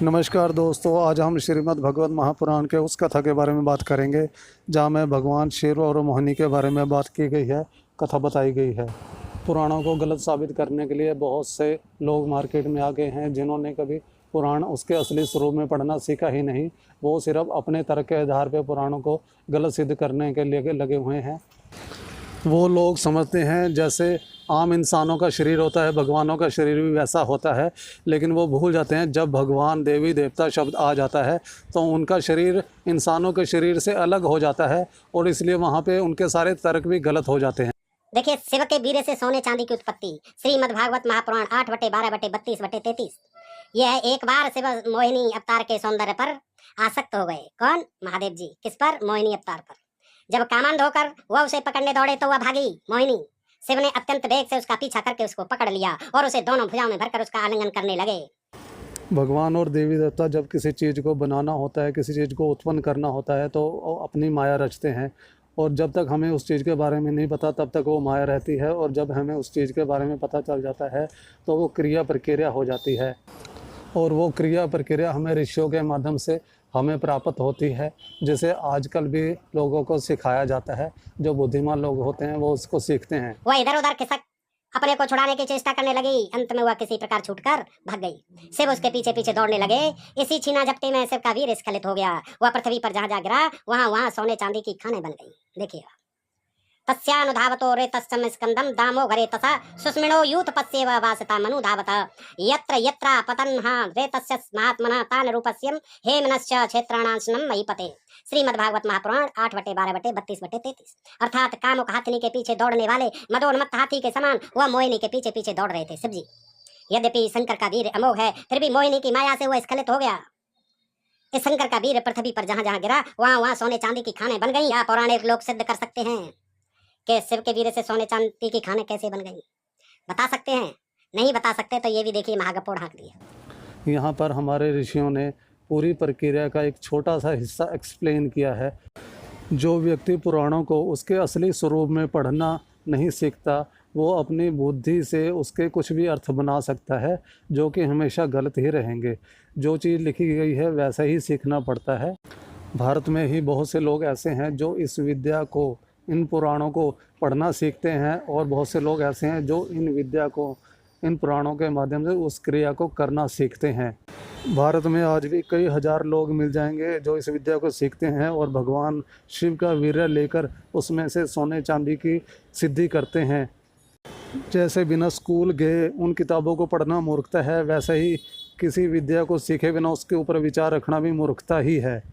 नमस्कार दोस्तों, आज हम श्रीमद् भगवत महापुराण के उस कथा के बारे में बात करेंगे जहाँ में भगवान शिव और मोहिनी के बारे में बात की गई है, कथा बताई गई है। पुराणों को गलत साबित करने के लिए बहुत से लोग मार्केट में आ गए हैं जिन्होंने कभी पुराण उसके असली स्वरूप में पढ़ना सीखा ही नहीं। वो सिर्फ अपने तर्क के आधार पर पुराणों को गलत सिद्ध करने के लिए लगे हुए हैं। वो लोग समझते हैं जैसे आम इंसानों का शरीर होता है, भगवानों का शरीर भी वैसा होता है, लेकिन वो भूल जाते हैं जब भगवान देवी देवता शब्द आ जाता है तो उनका शरीर इंसानों के शरीर से अलग हो जाता है और इसलिए वहाँ पे उनके सारे तर्क भी गलत हो जाते हैं। देखिए, शिव के वीर्य से सोने चांदी की उत्पत्ति। श्रीमद् भागवत महापुराण 8/12/32/33। यह एक बार शिव मोहिनी अवतार के सौंदर्य पर आसक्त हो गए। कौन? महादेव जी। किस पर? मोहिनी अवतार पर। जब कामंद होकर वह उसे पकड़ने दौड़े तो वह भागी मोहिनी। शिव ने अत्यंत वेग से उसका पीछा करके उसको पकड़ लिया और उसे दोनों भुजाओं में भरकर उसका आलिंगन करने लगे। भगवान और देवी देवता जब किसी चीज़ को बनाना होता है, किसी चीज़ को उत्पन्न करना होता है तो वो अपनी माया रचते हैं और जब तक हमें उस चीज़ के बारे में नहीं पता तब तक वो माया रहती है और जब हमें उस चीज़ के बारे में पता चल जाता है तो वो क्रिया प्रक्रिया हो जाती है और वो क्रिया प्रक्रिया हमें ऋषियों के माध्यम से हमें प्राप्त होती है, जिसे आजकल भी लोगों को सिखाया जाता है। जो बुद्धिमान लोग होते हैं वो उसको सीखते हैं। वह इधर उधर खिसक अपने को छुड़ाने की चेष्टा करने लगी। अंत में वह किसी प्रकार छूटकर भाग गई। शिव उसके पीछे पीछे दौड़ने लगे। इसी छीना झपटी में शिव का वीर स्खलित हो गया। वह पृथ्वी पर जहाँ जा गिरा वहाँ सोने चांदी की खाने बन गई। देखिए, तस्यानुधावतो रेतस्सम स्कंदम दामो घरे तथा सुस्मिणो यूथ पस्येव वासता मनुधावत यत्र यत्र पतन्हा रेतस्य महात्मना तान रूपस्यम हेमनश्च क्षेत्राणांशनम महीपते। श्रीमद् भागवत महापुराण 8/12/32/33। अर्थात कामुक हाथिनी के पीछे दौड़ने वाले मदोन्मत्त हाथी के समान वह मोहिनी के पीछे पीछे दौड़ रहे थे। शिव जी, यद्यपि शंकर का वीर अमोघ है, फिर भी मोहिनी की माया से वह स्खलित हो गया। इस शंकर का वीर पृथ्वी पर जहाँ जहाँ गिरा वहाँ सोने चांदी की खाने बन गई। या पौराणिक लोग सिद्ध कर सकते हैं कि शिव के वीर से सोने चांदी की खाने कैसे बन गई? बता सकते हैं? नहीं बता सकते तो ये भी देखिए, महागप्पो ढांक दिया। यहाँ पर हमारे ऋषियों ने पूरी प्रक्रिया का एक छोटा सा हिस्सा एक्सप्लेन किया है। जो व्यक्ति पुराणों को उसके असली स्वरूप में पढ़ना नहीं सीखता वो अपनी बुद्धि से उसके कुछ भी अर्थ बना सकता है, जो कि हमेशा गलत ही रहेंगे। जो चीज़ लिखी गई है वैसा ही सीखना पड़ता है। भारत में ही बहुत से लोग ऐसे हैं जो इस विद्या को, इन पुराणों को पढ़ना सीखते हैं और बहुत से लोग ऐसे हैं जो इन विद्या को, इन पुराणों के माध्यम से उस क्रिया को करना सीखते हैं। भारत में आज भी कई हजार लोग मिल जाएंगे जो इस विद्या को सीखते हैं और भगवान शिव का वीर्य लेकर उसमें से सोने चांदी की सिद्धि करते हैं। जैसे बिना स्कूल गए उन किताबों को पढ़ना मूर्खता है, वैसे ही किसी विद्या को सीखे बिना उसके ऊपर विचार रखना भी मूर्खता ही है।